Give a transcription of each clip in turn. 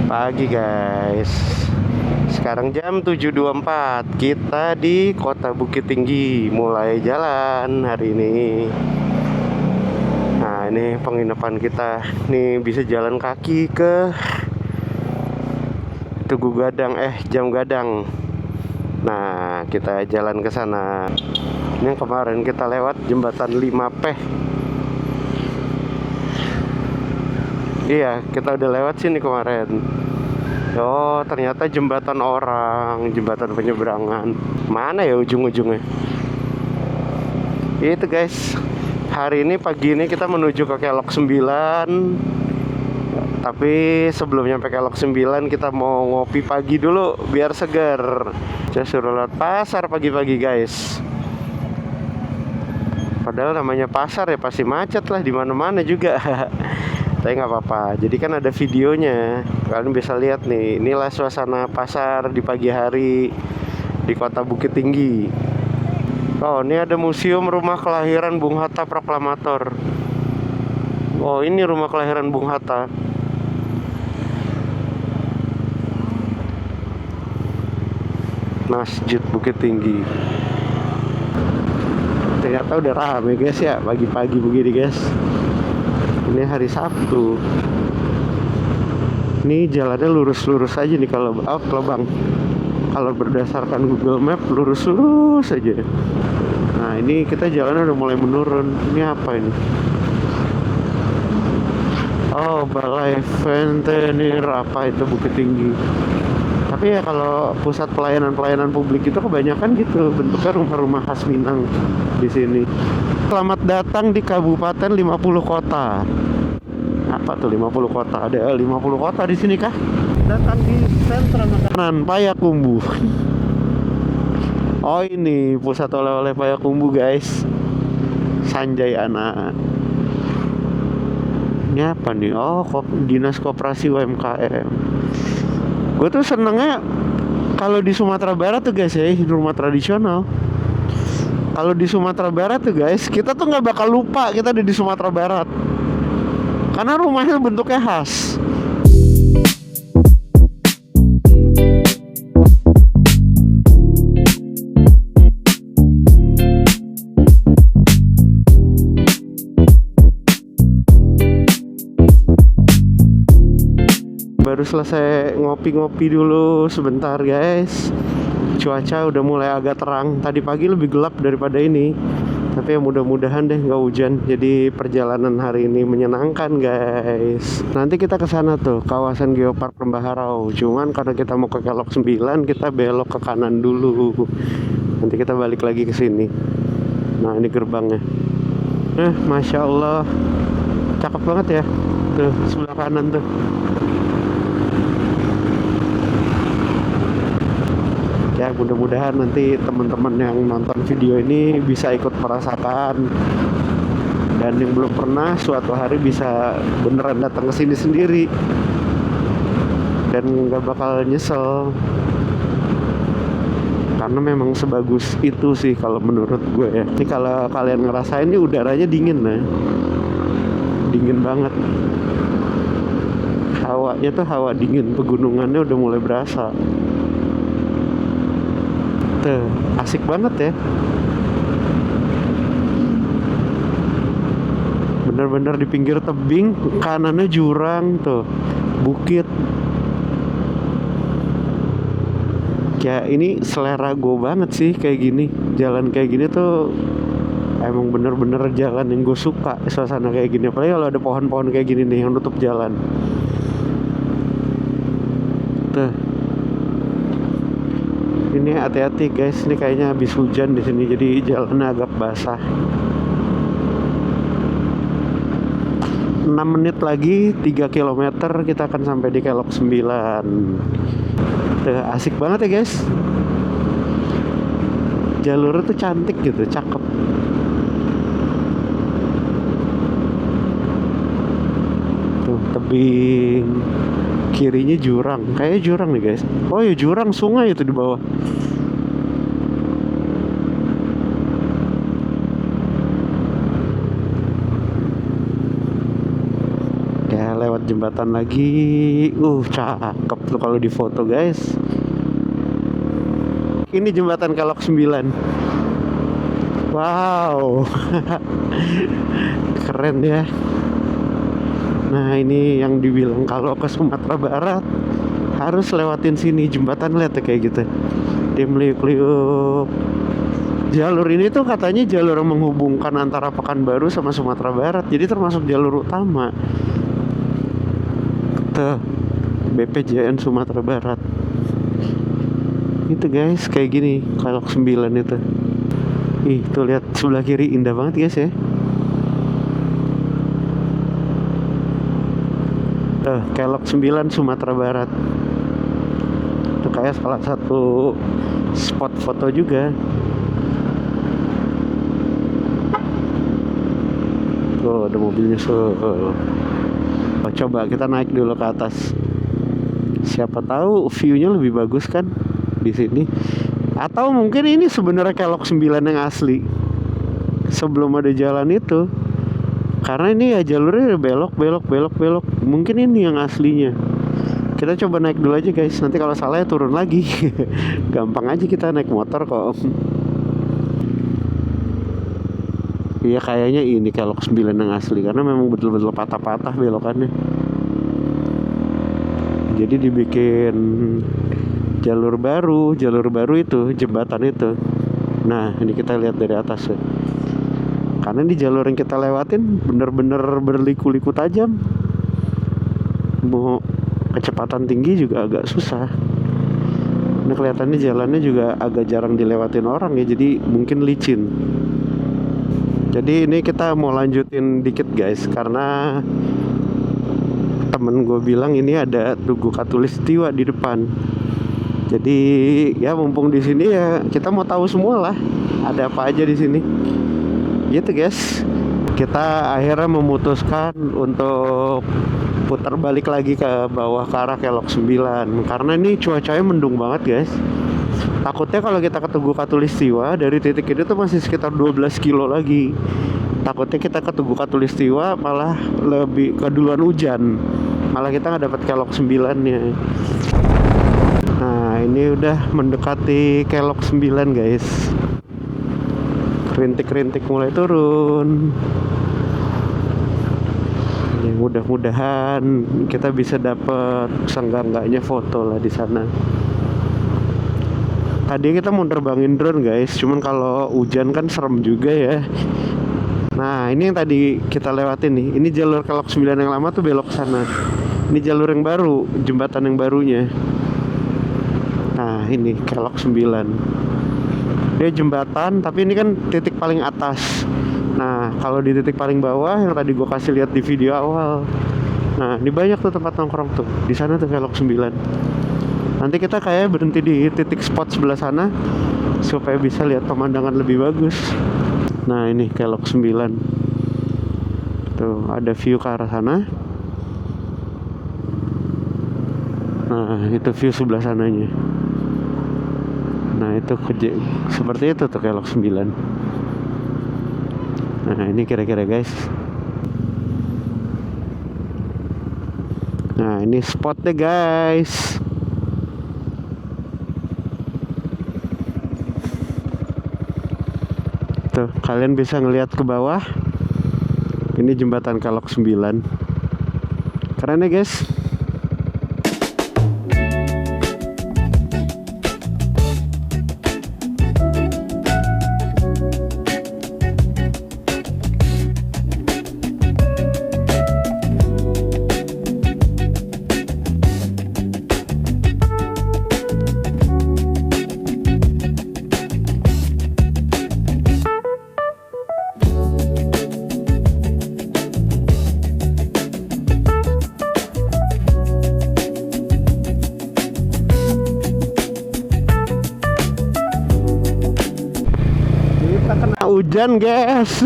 Pagi guys. Sekarang jam 7.24. Kita di Kota Bukit Tinggi. Mulai jalan hari ini. Nah, ini penginapan kita. Nih bisa jalan kaki ke Tugu Gadang, Jam Gadang. Nah, kita jalan ke sana. Ini kemarin kita lewat jembatan 5P. Iya, kita udah lewat sini kemarin. Oh, ternyata jembatan orang, jembatan penyeberangan. Mana ya ujung-ujungnya? Itu guys. Hari ini pagi ini kita menuju ke Kelok 9. Tapi sebelum nyampe Kelok 9 kita mau ngopi pagi dulu biar segar. Saya suruh lewat pasar pagi-pagi guys. Padahal namanya pasar ya pasti macet lah di mana-mana juga. Tapi nggak apa-apa. Jadi kan ada videonya. Kalian bisa lihat nih. Inilah suasana pasar di pagi hari di Kota Bukit Tinggi. Oh, ini ada museum rumah kelahiran Bung Hatta Proklamator. Oh, ini rumah kelahiran Bung Hatta. Masjid Bukit Tinggi. Ternyata udah rame guys ya pagi-pagi begini guys. Ini hari Sabtu. Ini jalannya lurus-lurus aja nih kalau bang. Kalau berdasarkan Google Map lurus-lurus aja. Nah, ini kita jalannya udah mulai menurun. Ini apa ini? Oh, Balai Rentenir apa itu Bukit Tinggi. Tapi ya kalau pusat pelayanan publik itu kebanyakan gitu bentuknya rumah-rumah khas Minang di sini. Selamat datang di Kabupaten 50 Kota. Apa tuh 50 kota? Ada 50 kota di sini kah? Datang di sentra makanan Payakumbuh. Oh, ini pusat oleh-oleh Payakumbuh guys. Sanjayana. Ini apa nih? Oh, Dinas Koperasi UMKM. Gue tuh senengnya kalau di Sumatera Barat tuh guys ya, rumah tradisional. Kalau di Sumatera Barat tuh guys, kita tuh nggak bakal lupa kita ada di Sumatera Barat. Karena rumahnya bentuknya khas. Baru selesai ngopi-ngopi dulu sebentar guys. Cuaca udah mulai agak terang. Tadi pagi lebih gelap daripada ini. Tapi ya mudah-mudahan deh nggak hujan. Jadi perjalanan hari ini menyenangkan guys. Nanti kita ke sana tuh, kawasan Geopark Lembah-Harau. Cuman karena kita mau ke Kelok 9, kita belok ke kanan dulu. Nanti kita balik lagi ke sini. Nah, ini gerbangnya. Masya Allah, cakep banget ya. Tuh sebelah kanan tuh. Ya, mudah-mudahan nanti teman-teman yang nonton video ini bisa ikut merasakan, dan yang belum pernah suatu hari bisa beneran datang ke sini sendiri dan nggak bakal nyesel, karena memang sebagus itu sih kalau menurut gue ya. Ini kalau kalian ngerasain ini udaranya dingin ya, dingin banget. Hawanya tuh hawa dingin, pegunungannya udah mulai berasa. Tuh, asik banget ya. Bener-bener di pinggir tebing, kanannya jurang tuh, bukit. Kayak ini selera gue banget sih kayak gini. Jalan kayak gini tuh emang bener-bener jalan yang gue suka, suasana kayak gini. Apalagi kalau ada pohon-pohon kayak gini nih yang nutup jalan. Tuh. Ini hati-hati guys, ini kayaknya habis hujan di sini jadi jalannya agak basah. 6 menit lagi 3 km kita akan sampai di Kelok 9. Tuh, asik banget ya guys. Jalurnya tuh cantik gitu, cakep. Tuh, tebing. Kirinya jurang, kayaknya jurang nih guys. Oh ya, jurang, sungai itu di bawah. jembatan lagi. Cakep tuh kalau di foto guys. Ini jembatan Kelok 9. Wow. Keren ya. Nah ini yang dibilang kalau ke Sumatera Barat harus lewatin sini. Jembatan lihat ya kayak gitu, tim liuk-liuk. Jalur ini tuh katanya jalur yang menghubungkan antara Pekanbaru sama Sumatera Barat, jadi termasuk jalur utama tuh BPJN Sumatera Barat. Itu guys kayak gini Kelok 9 itu. Ih tuh lihat sebelah kiri, indah banget guys ya. Tuh Kelok 9 Sumatera Barat. Itu kayak salah satu spot foto juga. Tuh ada mobil nyusul. Coba kita naik dulu ke atas. Siapa tahu view-nya lebih bagus kan di sini. Atau mungkin ini sebenarnya Kelok 9 yang asli sebelum ada jalan itu. Karena ini ya jalurnya belok. Mungkin ini yang aslinya. Kita coba naik dulu aja guys. Nanti kalau salah ya turun lagi. Gampang aja kita naik motor kok. Iya kayaknya ini Kelok 9 yang asli. Karena memang betul-betul patah-patah belokannya. Jadi dibikin jalur baru itu, jembatan itu. Nah ini kita lihat dari atas ya. Karena di jalur yang kita lewatin bener-bener berliku-liku tajam. Mau kecepatan tinggi juga agak susah. Nah kelihatannya jalannya juga agak jarang dilewatin orang ya, jadi mungkin licin. Jadi ini kita mau lanjutin dikit guys, karena temen gue bilang ini ada Tugu Katulistiwa di depan. Jadi ya mumpung di sini ya kita mau tahu semua lah ada apa aja di sini. Gitu guys. Kita akhirnya memutuskan untuk putar balik lagi ke bawah ke arah Kelok 9 karena ini cuacanya mendung banget guys. Takutnya kalau kita ke Tugu Katulistiwa dari titik ini tuh masih sekitar 12 kilo lagi. Takutnya kita ke Tugu Katulistiwa malah lebih keduluan hujan. Malah kita nggak dapat Kelok 9-nya. Nah ini udah mendekati Kelok 9 guys. Rintik-rintik mulai turun. Ya, mudah-mudahan kita bisa dapat seenggak-enggaknya foto lah di sana. Tadi kita mau terbangin drone guys, cuman kalau hujan kan serem juga ya. Nah ini yang tadi kita lewatin nih. Ini jalur Kelok 9 yang lama tuh belok sana. Ini jalur yang baru, jembatan yang barunya. Nah ini Kelok 9. Dia jembatan tapi ini kan titik paling atas. Nah kalau di titik paling bawah yang tadi gue kasih lihat di video awal, nah ini banyak tuh tempat nongkrong tuh. Di sana tuh Kelok 9. Nanti kita kayak berhenti di titik spot sebelah sana supaya bisa lihat pemandangan lebih bagus. Nah ini Kelok 9. Tuh ada view ke arah sana. Nah itu view sebelah sananya. Nah itu seperti itu tuh Kelok 9. Nah ini kira-kira guys. Nah ini spotnya guys. Tuh kalian bisa ngelihat ke bawah. Ini jembatan Kelok 9. Keren ya guys. Hujan guys.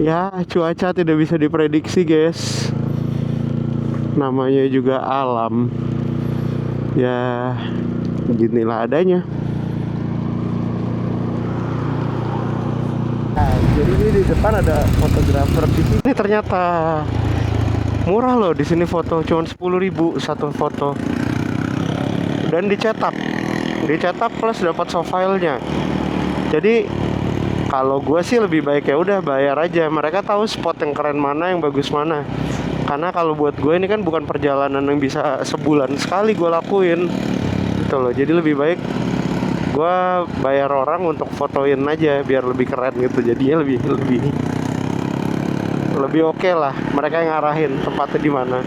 Ya cuaca tidak bisa diprediksi guys. Namanya juga alam. Ya beginilah adanya. Nah, jadi ini di depan ada fotografer di sini ternyata. Murah loh di sini foto, cuma 10.000 satu foto. Dan dicetak plus dapat soft filenya. Jadi kalau gue sih lebih baik ya udah bayar aja. Mereka tahu spot yang keren mana, yang bagus mana. Karena kalau buat gue ini kan bukan perjalanan yang bisa sebulan sekali gue lakuin gitu loh. Jadi lebih baik gue bayar orang untuk fotoin aja biar lebih keren gitu. Jadinya lebih oke lah. Mereka yang ngarahin tempatnya di mana.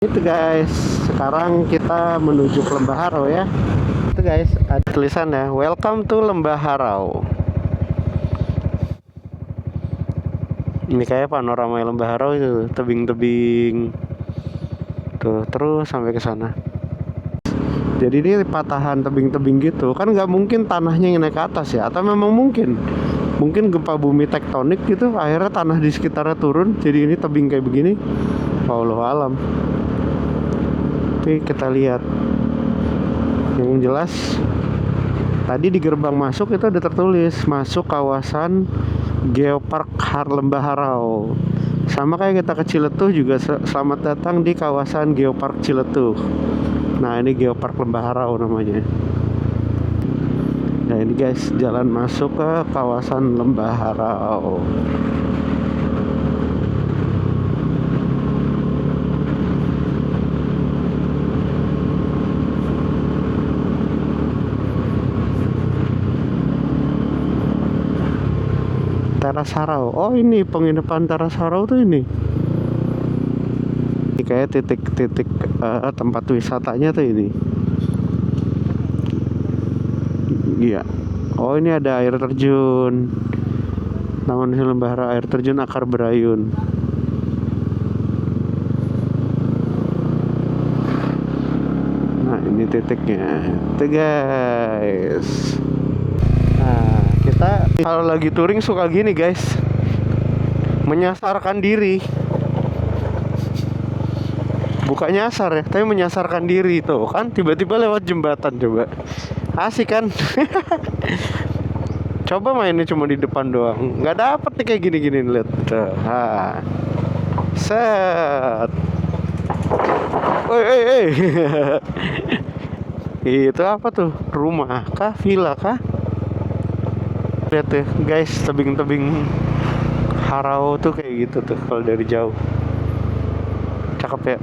Itu guys, sekarang kita menuju ke Lembah Harau ya. Itu guys, ada tulisannya Welcome to Lembah Harau. Ini kayak panorama Lembah Harau itu, tebing-tebing. Tuh, terus sampai ke sana. Jadi ini patahan tebing-tebing gitu. Kan nggak mungkin tanahnya yang naik ke atas ya. Atau memang mungkin gempa bumi tektonik gitu, akhirnya tanah di sekitarnya turun. Jadi ini tebing kayak begini. Wallahu alam. Tapi kita lihat. Yang jelas tadi di gerbang masuk itu ada tertulis masuk kawasan Geopark Lembah Harau. Sama kayak kita ke Ciletuh juga, selamat datang di kawasan Geopark Ciletuh. Nah ini Geopark Lembah Harau namanya. Nah ini guys, jalan masuk ke kawasan Lembah Harau. Teras Harau. Oh ini penginapan Teras Harau tuh ini. Ini kayak titik-titik tempat wisatanya tuh ini. Iya. Oh ini ada air terjun. Taman Lembah Harau, air terjun Akar Berayun. Nah ini titiknya. Tuh guys. Nah kita kalau lagi touring suka gini guys, menyasarkan diri. Bukan nyasar ya, tapi menyasarkan diri tuh kan, tiba-tiba lewat jembatan. Coba asik kan. Coba mainnya cuma di depan doang, nggak dapet nih kayak gini-gini. Lihat tuh, set. Itu apa tuh, rumah kah, villa kah? Lihat tuh guys, tebing-tebing Harau tuh kayak gitu tuh kalau dari jauh. Cakep ya.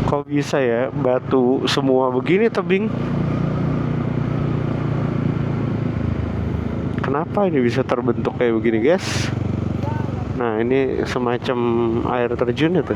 Kok bisa ya batu semua begini tebing? Kenapa ini bisa terbentuk kayak begini guys? Nah ini semacam air terjun itu.